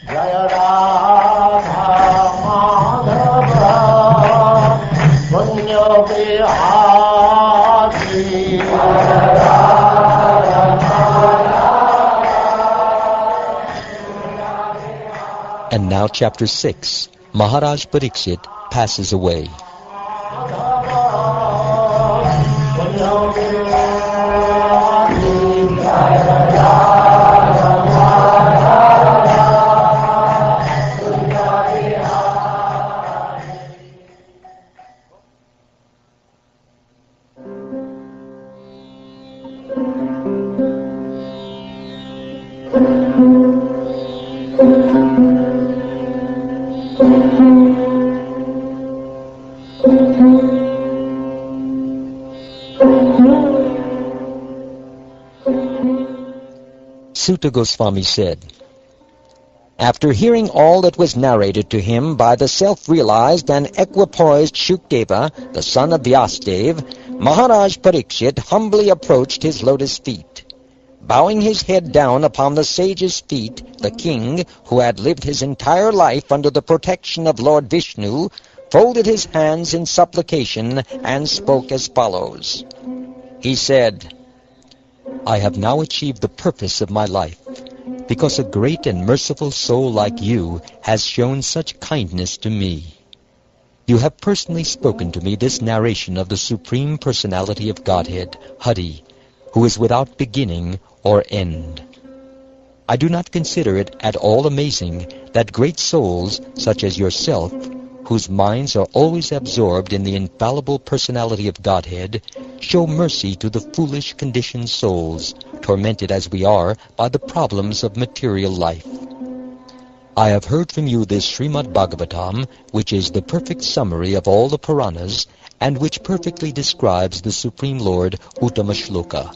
Jaya Radha Madhava Punya Bihari Jaya Radha Madhava. And now chapter 6. Maharaja Pariksit passes away. Sutta Goswami said, after hearing all that was narrated to him by the self-realized and equipoised Shukdeva, the son of Vyasadeva, Maharaj Pariksit humbly approached his lotus feet. Bowing his head down upon the sage's feet, the king, who had lived his entire life under the protection of Lord Vishnu, folded his hands in supplication and spoke as follows. He said, I have now achieved the purpose of my life, because a great and merciful soul like you has shown such kindness to me. You have personally spoken to me this narration of the Supreme Personality of Godhead, Hari, who is without beginning or end. I do not consider it at all amazing that great souls, such as yourself, whose minds are always absorbed in the infallible personality of Godhead, show mercy to the foolish conditioned souls, tormented as we are by the problems of material life. I have heard from you this Srimad Bhagavatam, which is the perfect summary of all the Puranas, and which perfectly describes the Supreme Lord Uttama Shloka.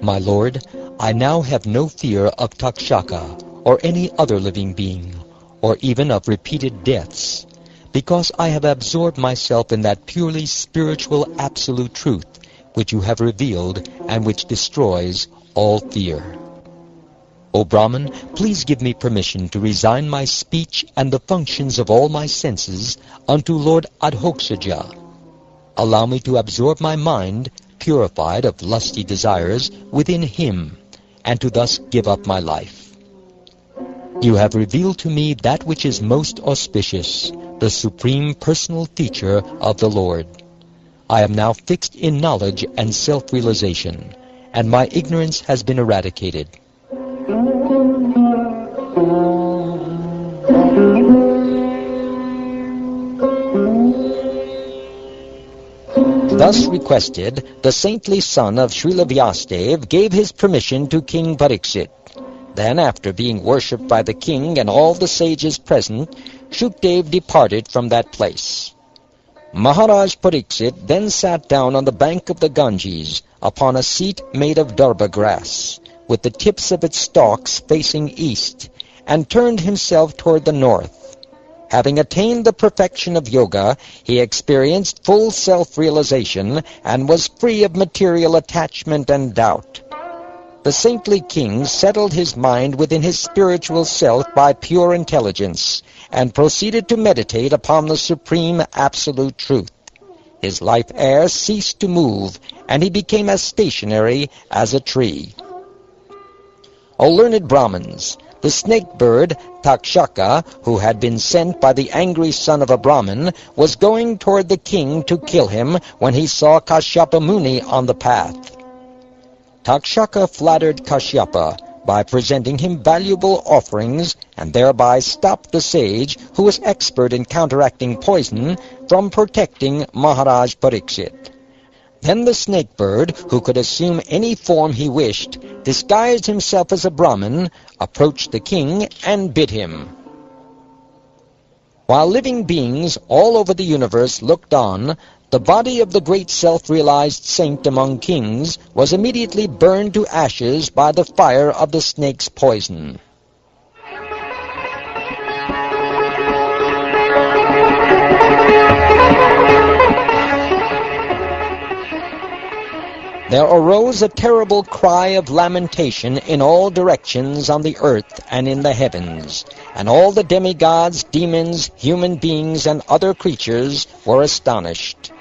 My Lord, I now have no fear of Takshaka, or any other living being, or even of repeated deaths, because I have absorbed myself in that purely spiritual absolute truth which you have revealed and which destroys all fear. O Brahman, please give me permission to resign my speech and the functions of all my senses unto Lord Adhoksaja. Allow me to absorb my mind, purified of lusty desires, within him, and to thus give up my life. You have revealed to me that which is most auspicious, the supreme personal feature of the Lord. I am now fixed in knowledge and self-realization, and my ignorance has been eradicated. Thus requested, the saintly son of Srila Vyasadeva gave his permission to King Pariksit. Then, after being worshipped by the king and all the sages present, Shukdev departed from that place. Maharaj Pariksit then sat down on the bank of the Ganges, upon a seat made of darba grass, with the tips of its stalks facing east, and turned himself toward the north. Having attained the perfection of yoga, he experienced full self-realization and was free of material attachment and doubt. The saintly king settled his mind within his spiritual self by pure intelligence, and proceeded to meditate upon the supreme absolute truth. His life air ceased to move, and he became as stationary as a tree. O learned Brahmins, the snake-bird Takshaka, who had been sent by the angry son of a Brahmin, was going toward the king to kill him when he saw Kashyapa Muni on the path. Takshaka flattered Kashyapa by presenting him valuable offerings, and thereby stopped the sage, who was expert in counteracting poison, from protecting Maharaj Pariksit. Then the snake-bird, who could assume any form he wished, disguised himself as a Brahmin, approached the king, and bit him. While living beings all over the universe looked on, the body of the great self-realized saint among kings was immediately burned to ashes by the fire of the snake's poison. there arose a terrible cry of lamentation in all directions on the earth and in the heavens, and all the demigods, demons, human beings, and other creatures were astonished.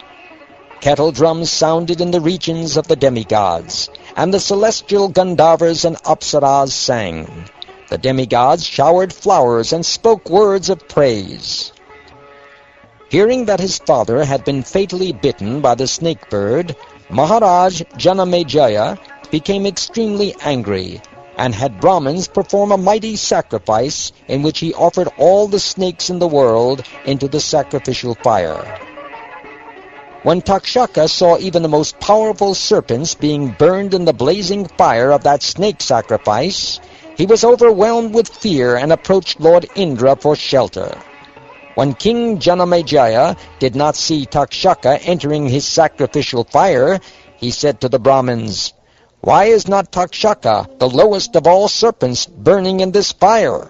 Kettle drums sounded in the regions of the demigods, and the celestial Gandharvas and Apsaras sang. The demigods showered flowers and spoke words of praise. Hearing that his father had been fatally bitten by the snake bird, Maharaj Janamejaya became extremely angry, and had Brahmins perform a mighty sacrifice in which he offered all the snakes in the world into the sacrificial fire. When Takshaka saw even the most powerful serpents being burned in the blazing fire of that snake sacrifice, he was overwhelmed with fear and approached Lord Indra for shelter. When King Janamejaya did not see Takshaka entering his sacrificial fire, he said to the Brahmins, "Why is not Takshaka, the lowest of all serpents, burning in this fire?"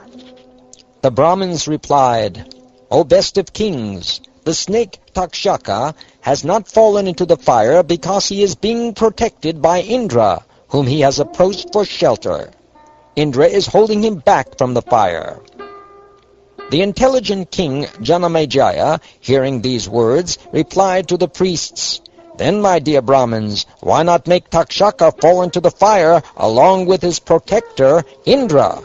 The Brahmins replied, "O best of kings, the snake Takshaka has not fallen into the fire because he is being protected by Indra, whom he has approached for shelter. Indra is holding him back from the fire." The intelligent king Janamejaya, hearing these words, replied to the priests, "Then, my dear Brahmins, why not make Takshaka fall into the fire along with his protector, Indra?"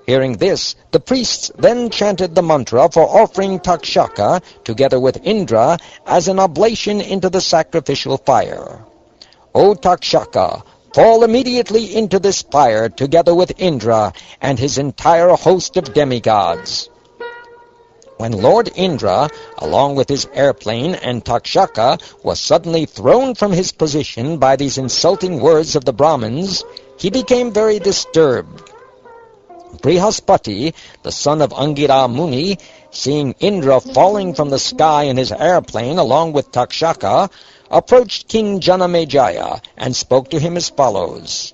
Hearing this, the priests then chanted the mantra for offering Takshaka, together with Indra, as an oblation into the sacrificial fire. "O Takshaka, fall immediately into this fire, together with Indra and his entire host of demigods." When Lord Indra, along with his airplane and Takshaka, was suddenly thrown from his position by these insulting words of the Brahmins, he became very disturbed. Brihaspati, the son of Angira Muni, seeing Indra falling from the sky in his airplane along with Takshaka, approached King Janamejaya and spoke to him as follows: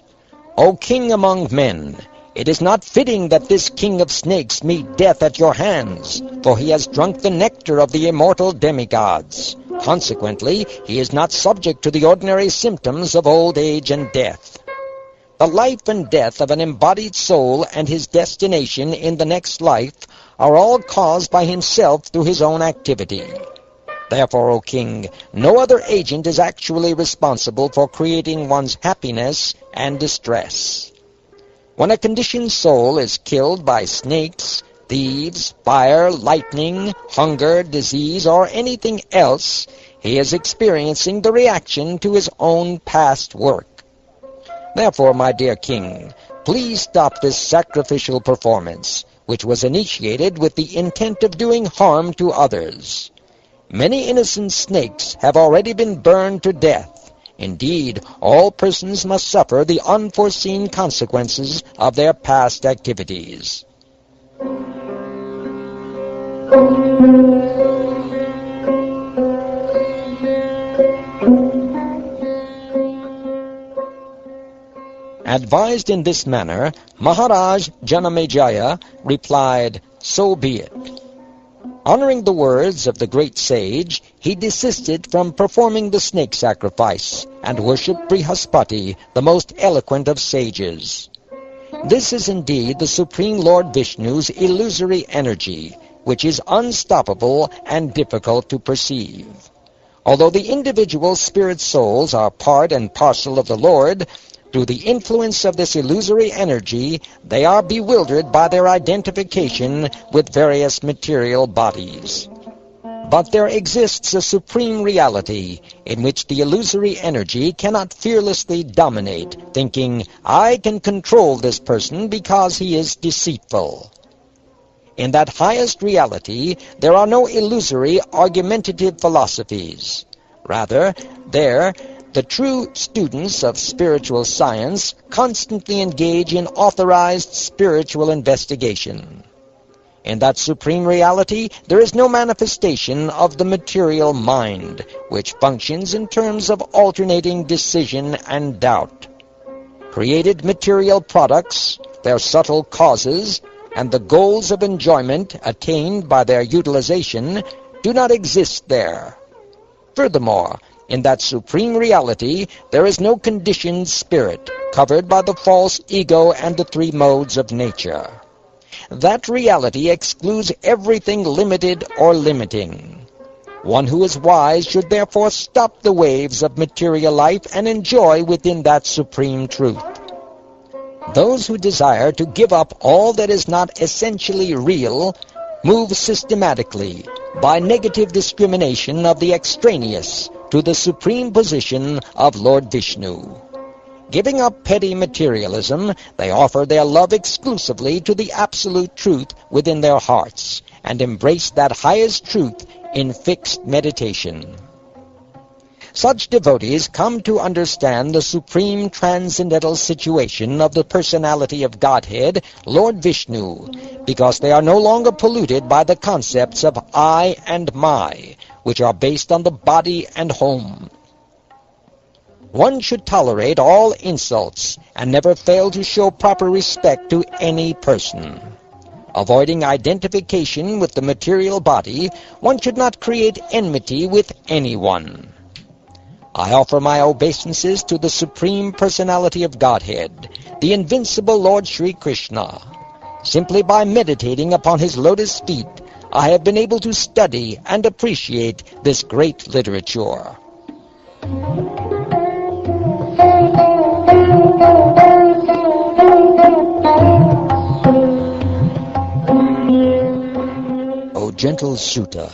"O king among men, it is not fitting that this king of snakes meet death at your hands, for he has drunk the nectar of the immortal demigods. Consequently, he is not subject to the ordinary symptoms of old age and death. The life and death of an embodied soul and his destination in the next life are all caused by himself through his own activity. Therefore, O king, no other agent is actually responsible for creating one's happiness and distress. When a conditioned soul is killed by snakes, thieves, fire, lightning, hunger, disease, or anything else, he is experiencing the reaction to his own past work. Therefore, my dear king, please stop this sacrificial performance, which was initiated with the intent of doing harm to others. Many innocent snakes have already been burned to death. Indeed, all persons must suffer the unforeseen consequences of their past activities." Advised in this manner, Maharaj Janamejaya replied, "So be it." Honoring the words of the great sage, he desisted from performing the snake sacrifice and worshipped Brihaspati, the most eloquent of sages. This is indeed the Supreme Lord Vishnu's illusory energy, which is unstoppable and difficult to perceive. Although the individual spirit souls are part and parcel of the Lord, through the influence of this illusory energy, they are bewildered by their identification with various material bodies. But there exists a supreme reality in which the illusory energy cannot fearlessly dominate, thinking, "I can control this person because he is deceitful." In that highest reality, there are no illusory argumentative philosophies. Rather, there, the true students of spiritual science constantly engage in authorized spiritual investigation. In that supreme reality, there is no manifestation of the material mind, which functions in terms of alternating decision and doubt. Created material products, their subtle causes, and the goals of enjoyment attained by their utilization do not exist there. Furthermore, In that supreme reality, there is no conditioned spirit, covered by the false ego and the three modes of nature. That reality excludes everything limited or limiting. One who is wise should therefore stop the waves of material life and enjoy within that supreme truth. Those who desire to give up all that is not essentially real move systematically, by negative discrimination of the extraneous, to the supreme position of Lord Vishnu. Giving up petty materialism, they offer their love exclusively to the absolute truth within their hearts, and embrace that highest truth in fixed meditation. Such devotees come to understand the supreme transcendental situation of the personality of Godhead, Lord Vishnu, because they are no longer polluted by the concepts of I and my, which are based on the body and home. One should tolerate all insults and never fail to show proper respect to any person. Avoiding identification with the material body, one should not create enmity with anyone. I offer my obeisances to the Supreme Personality of Godhead, the invincible Lord Sri Krishna. Simply by meditating upon his lotus feet, I have been able to study and appreciate this great literature. O gentle Sutta,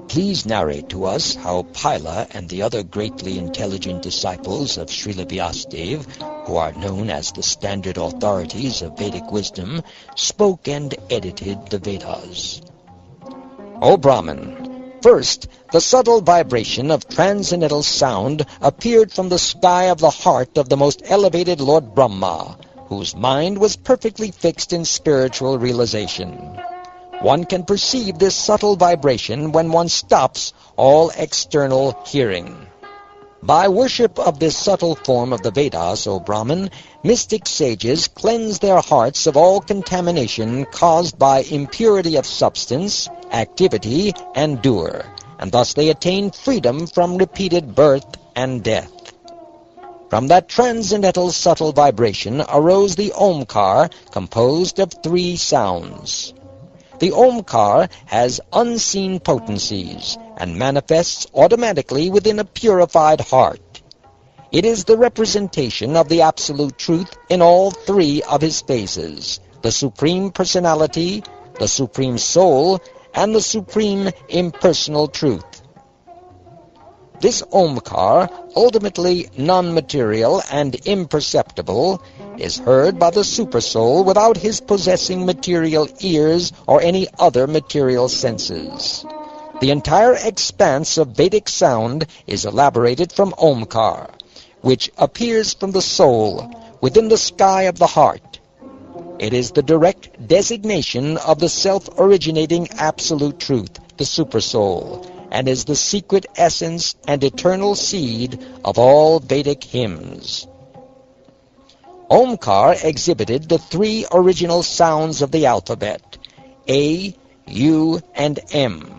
please narrate to us how Pila and the other greatly intelligent disciples of Srila Vyasadeva, who are known as the standard authorities of Vedic wisdom, spoke and edited the Vedas. O Brahman, first, the subtle vibration of transcendental sound appeared from the sky of the heart of the most elevated Lord Brahma, whose mind was perfectly fixed in spiritual realization. One can perceive this subtle vibration when one stops all external hearing. By worship of this subtle form of the Vedas, O Brahman, mystic sages cleanse their hearts of all contamination caused by impurity of substance, activity, and doer, and thus they attain freedom from repeated birth and death. From that transcendental subtle vibration arose the Omkar, composed of three sounds. The Omkar has unseen potencies and manifests automatically within a purified heart. It is the representation of the absolute truth in all three of his phases, the Supreme Personality, the Supreme Soul, and the Supreme Impersonal Truth. This Omkar, ultimately non-material and imperceptible, is heard by the Supersoul without his possessing material ears or any other material senses. The entire expanse of Vedic sound is elaborated from Omkar, which appears from the soul within the sky of the heart. It is the direct designation of the self-originating absolute truth, the Supersoul, and is the secret essence and eternal seed of all Vedic hymns. Omkar exhibited the three original sounds of the alphabet, A, U, and M.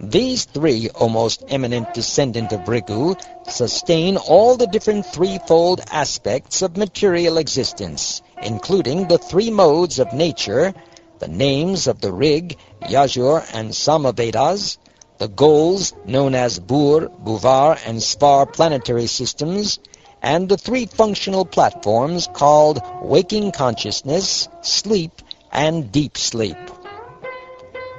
These three, O most eminent descendant of Bhrigu, sustain all the different threefold aspects of material existence, including the three modes of nature, the names of the Rig, Yajur, and Samavedas, the goals known as Bur, Bhuvar, and Svar planetary systems, and the three functional platforms called waking consciousness, sleep, and deep sleep.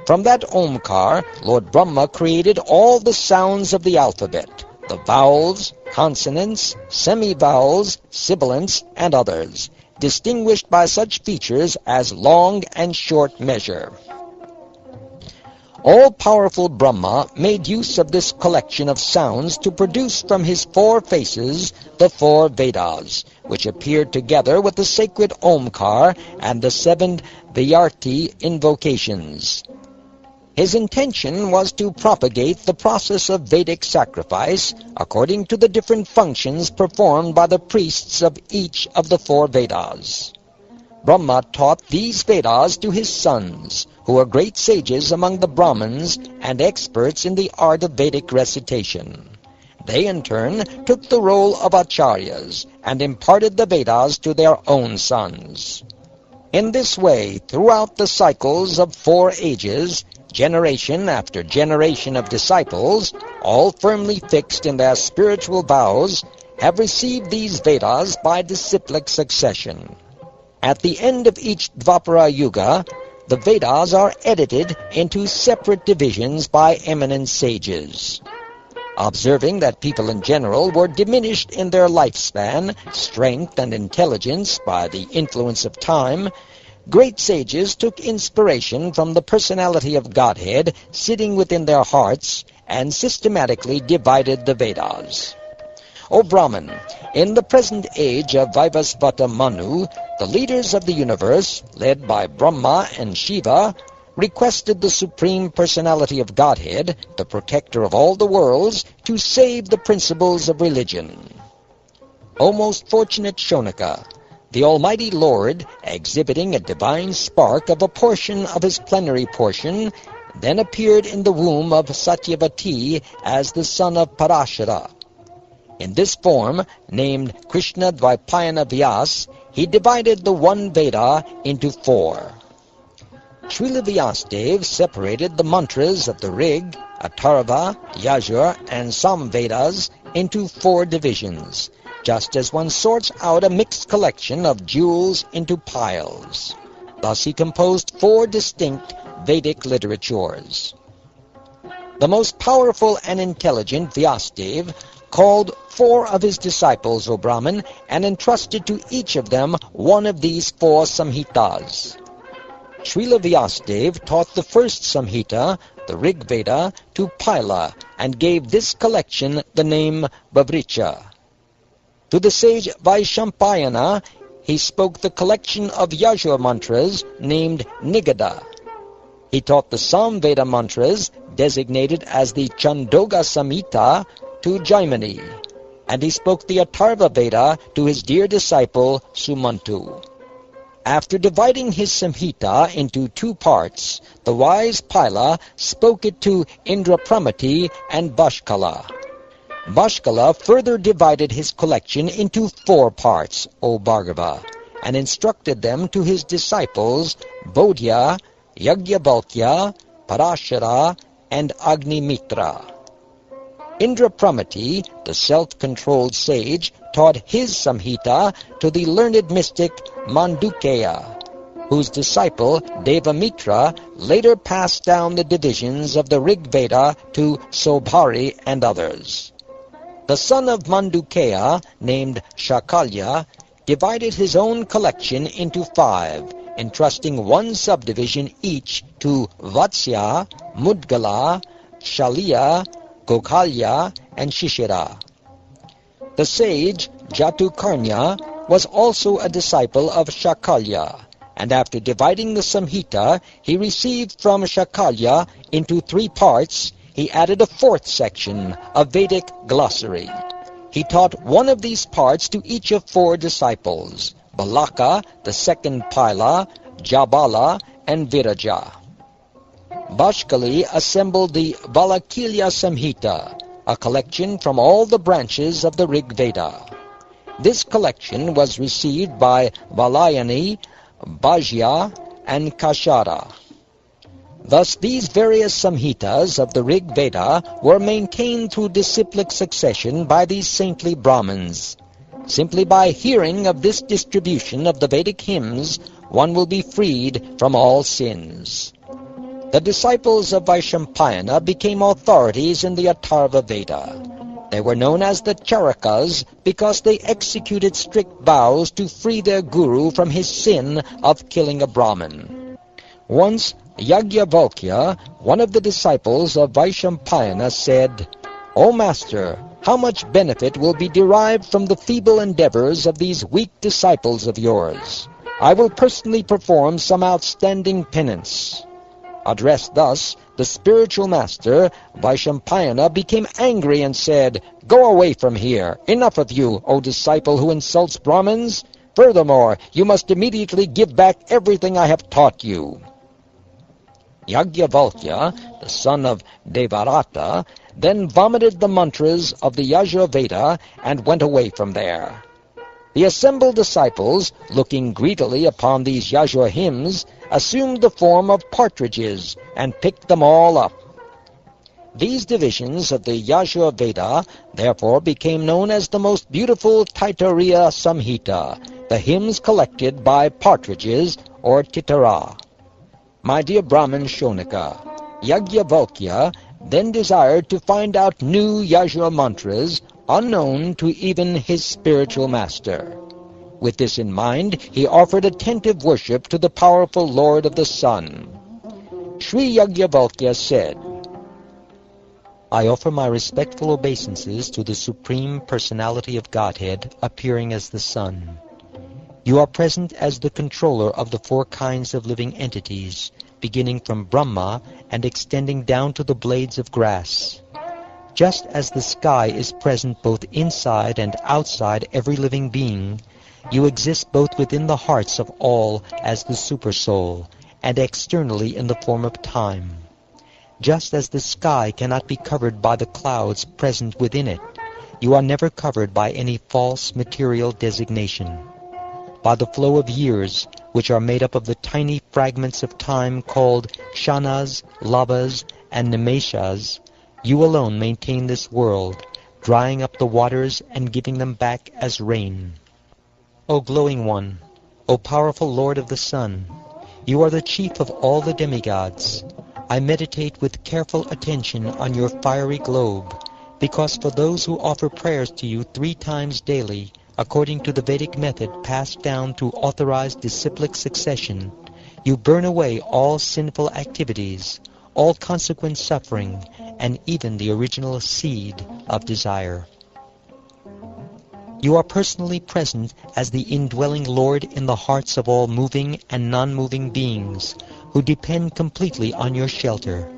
From that Omkar, Lord Brahma created all the sounds of the alphabet, the vowels, consonants, semi-vowels, sibilants, and others, distinguished by such features as long and short measure. All-powerful Brahma made use of this collection of sounds to produce from his four faces the four Vedas, which appeared together with the sacred Omkar and the seven Vyarti invocations. His intention was to propagate the process of Vedic sacrifice according to the different functions performed by the priests of each of the four Vedas. Brahma taught these Vedas to his sons, who were great sages among the Brahmins and experts in the art of Vedic recitation. They in turn took the role of acharyas and imparted the Vedas to their own sons. In this way, throughout the cycles of 4 ages, generation after generation of disciples, all firmly fixed in their spiritual vows, have received these Vedas by disciplic succession. At the end of each Dvapara Yuga, the Vedas are edited into separate divisions by eminent sages. Observing that people in general were diminished in their lifespan, strength, and intelligence by the influence of time, great sages took inspiration from the personality of Godhead sitting within their hearts and systematically divided the Vedas. O Brahman, in the present age of Vaivasvata Manu, the leaders of the universe, led by Brahma and Shiva, requested the Supreme Personality of Godhead, the protector of all the worlds, to save the principles of religion. O most fortunate Shonaka, the Almighty Lord, exhibiting a divine spark of a portion of his plenary portion, then appeared in the womb of Satyavati as the son of Parashara. In this form, named Krishna Dvaipayana Vyas, he divided the one Veda into 4. Srila Vyasadeva separated the mantras of the Rig, Atharva, Yajur, and Samvedas into 4 divisions, just as one sorts out a mixed collection of jewels into piles. Thus he composed 4 distinct Vedic literatures. The most powerful and intelligent Vyasadeva called 4 of his disciples, O Brahman, and entrusted to each of them one of these 4 Samhitas. Srila Vyasadeva taught the first Samhita, the Rig Veda, to Pila, and gave this collection the name Bhavricha. To the sage Vaishampayana, he spoke the collection of Yajur mantras named Nigada. He taught the Samveda mantras, designated as the Chandoga Samhita, to Jaimani, and he spoke the Atharva Veda to his dear disciple Sumantu. After dividing his Samhita into 2 parts, the wise Pila spoke it to Indrapramati and Bashkala. Bashkala further divided his collection into 4 parts, O Bhargava, and instructed them to his disciples Bodhya, Yajnavalkya, Parashara, and Agnimitra. Indrapramati, the self-controlled sage, taught his Samhita to the learned mystic Mandukya, whose disciple Devamitra later passed down the divisions of the Rig Veda to Sobhari and others. The son of Mandukya, named Shakalya, divided his own collection into 5, entrusting 1 subdivision each to Vatsya, Mudgala, Shaliya, Gokhalya, and Shishira. The sage Jatukarnya was also a disciple of Shakalya, and after dividing the Samhita he received from Shakalya into 3 parts, he added a 4th section, a Vedic glossary. He taught one of these parts to each of 4 disciples, Balaka, the second Pila, Jabala, and Viraja. Bashkali assembled the Valakilya Samhita, a collection from all the branches of the Rig Veda. This collection was received by Valayani, Bhajya, and Kashara. Thus these various Samhitas of the Rig Veda were maintained through disciplic succession by these saintly Brahmins. Simply by hearing of this distribution of the Vedic hymns, one will be freed from all sins. The disciples of Vaishampayana became authorities in the Atharva Veda. They were known as the Charakas because they executed strict vows to free their guru from his sin of killing a Brahmin. Once, Yajnavalkya, one of the disciples of Vaishampayana, said, "O Master, how much benefit will be derived from the feeble endeavors of these weak disciples of yours? I will personally perform some outstanding penance." Addressed thus, the spiritual master, Vaishampayana, became angry and said, "Go away from here. Enough of you, O disciple who insults Brahmins. Furthermore, you must immediately give back everything I have taught you." Yajnavalkya, the son of Devarata, then vomited the mantras of the Yajurveda and went away from there. The assembled disciples, looking greedily upon these Yajur hymns, assumed the form of partridges and picked them all up. These divisions of the Yajurveda therefore became known as the most beautiful Taittiriya Samhita, the hymns collected by partridges or Titara. My dear Brahmin Shonika, Yajnavalkya then desired to find out new Yajur mantras unknown to even his spiritual master. With this in mind, he offered attentive worship to the powerful Lord of the Sun. Sri Yajnavalkya said, I offer my respectful obeisances to the Supreme Personality of Godhead appearing as the Sun. You are present as the controller of the four kinds of living entities, beginning from Brahma and extending down to the blades of grass. Just as the sky is present both inside and outside every living being, you exist both within the hearts of all as the Supersoul, and externally in the form of time. Just as the sky cannot be covered by the clouds present within it, you are never covered by any false material designation. By the flow of years, which are made up of the tiny fragments of time called kshanas, labhas, and nimeshas, you alone maintain this world, drying up the waters and giving them back as rain. O glowing one, O powerful Lord of the Sun, you are the chief of all the demigods. I meditate with careful attention on your fiery globe, because for those who offer prayers to you 3 times daily, according to the Vedic method passed down through authorized disciplic succession, you burn away all sinful activities, all consequent suffering, and even the original seed of desire. You are personally present as the indwelling Lord in the hearts of all moving and non-moving beings, who depend completely on your shelter.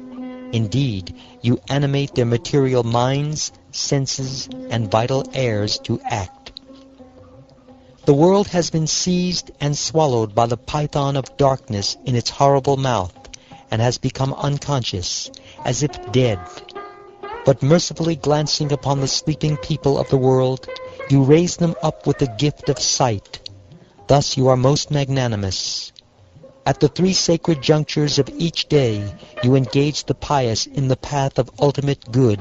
Indeed, you animate their material minds, senses, and vital airs to act. The world has been seized and swallowed by the python of darkness in its horrible mouth, and has become unconscious, as if dead. But mercifully glancing upon the sleeping people of the world, you raise them up with the gift of sight. Thus you are most magnanimous. At the 3 sacred junctures of each day, you engage the pious in the path of ultimate good,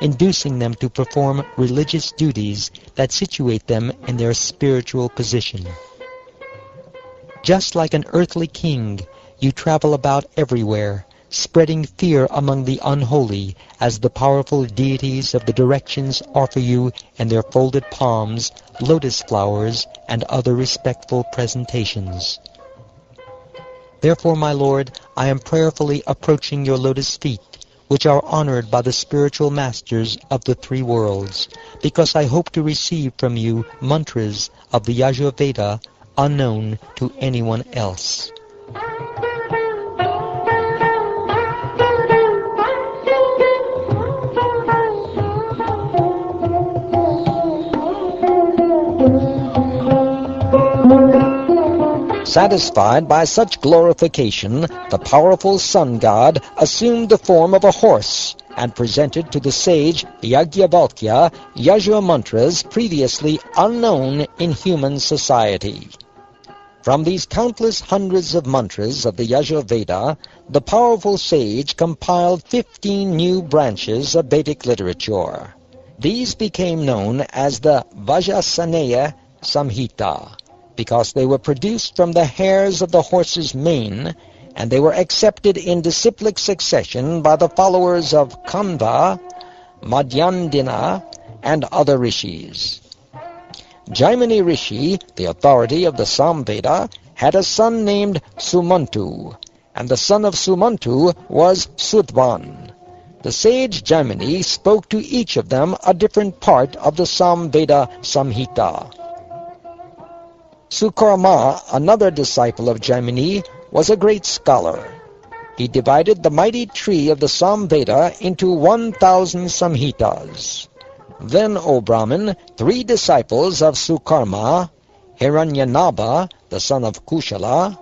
inducing them to perform religious duties that situate them in their spiritual position. Just like an earthly king, you travel about everywhere, spreading fear among the unholy as the powerful deities of the directions offer you in their folded palms, lotus flowers, and other respectful presentations. Therefore, my Lord, I am prayerfully approaching your lotus feet, which are honored by the spiritual masters of the 3 worlds, because I hope to receive from you mantras of the Yajurveda unknown to anyone else. Satisfied by such glorification, the powerful sun god assumed the form of a horse and presented to the sage Yajnavalkya Yajur mantras previously unknown in human society. From these countless hundreds of mantras of the Yajurveda, the powerful sage compiled 15 new branches of Vedic literature. These became known as the Vajrasaneya Samhita, because they were produced from the hairs of the horse's mane, and they were accepted in disciplic succession by the followers of Kanva, Madhyandina, and other rishis. Jaimini Rishi, the authority of the Samveda, had a son named Sumantu, and the son of Sumantu was Sudvan. The sage Jaimini spoke to each of them a different part of the Samveda Samhita. Sukarma, another disciple of Jaimini, was a great scholar. He divided the mighty tree of the Samveda into 1,000 Samhitas. Then, O Brahmin, 3 disciples of Sukarma, Hiranyanabha, the son of Kushala,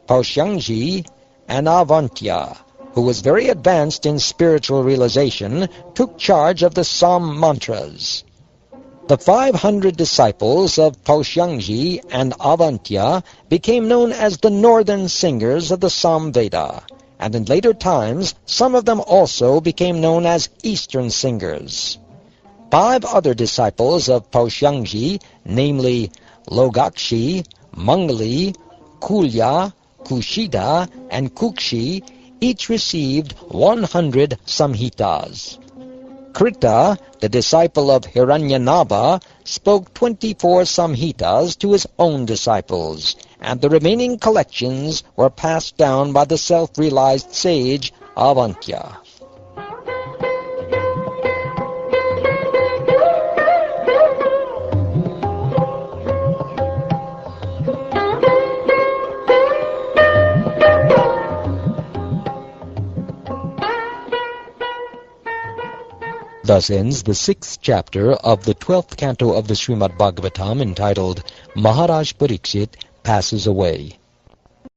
Paushangji, and Avantya, who was very advanced in spiritual realization, took charge of the Sam mantras. The 500 disciples of Paushyangji and Avantya became known as the northern singers of the Samveda, and in later times some of them also became known as eastern singers. 5 other disciples of Paushyangji, namely Logakshi, Mangali, Kulya, Kushida, and Kukshi, each received 100 samhitas. Krita, the disciple of Hiranyanaba, spoke 24 samhitas to his own disciples, and the remaining collections were passed down by the self-realized sage Avantya. Thus ends the 6th chapter of the 12th canto of the Srimad Bhagavatam, entitled Maharaja Pariksit Passes Away.